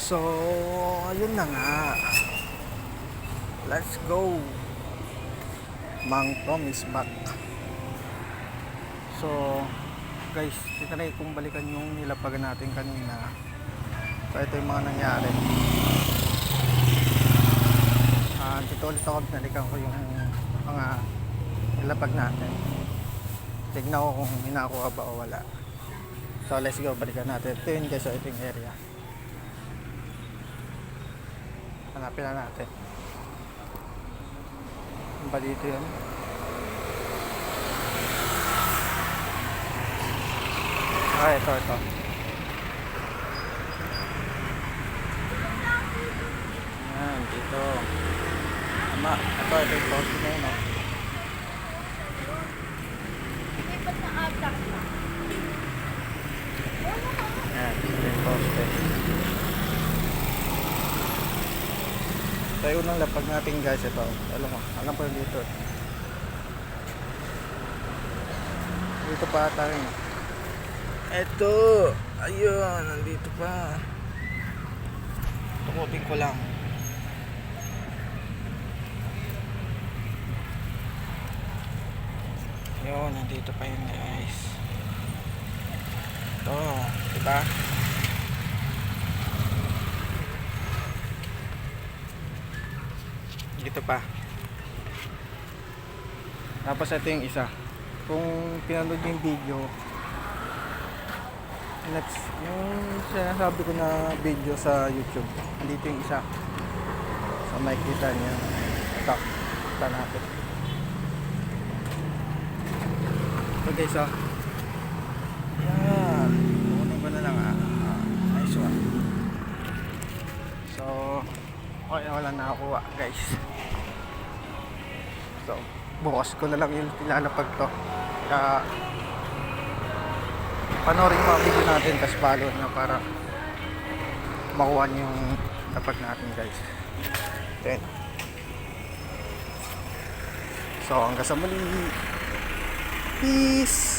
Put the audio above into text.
So, ayun na nga. Let's go. Mang Tom is back. So, guys, tinry kong balikan yung nilapagan natin kanina. So, ito yung mga nangyari. Dito ulit ako nalikan ko yung mga nilapag natin. Tignan ko kung minakuha ba o wala. So, let's go. Balikan natin. Ito yun guys, so ito yung area. Hanapin na natin. Ano ba dito yun? Ito. Yan, dito. Tama. Ito yung poste na yun, no? Yan, ito yung poste. Ito yung unang lapag natin guys. Ito. Alam ko yung dito. Dito pa ata rin. Ito. Ayun. Nandito pa. Tukutin ko lang. Ayun. Nandito pa yun guys. Ito. Diba? Dito pa. Tapos ito yung isa. Kung pinanood yung video, next, yung sinasabi ko na video sa YouTube, andito yung isa. So makikita niyo. Ito. Ito natin. So guys, yan. Kukunin ko na lang nice one. So okay, wala na nakuha guys. So bukas ko na lang yung tilalapag to. Kaya panoorin mo ang video natin, tapos follow na para makuha niyo yung lapag natin guys. Then, so hanggang sa muli. Peace.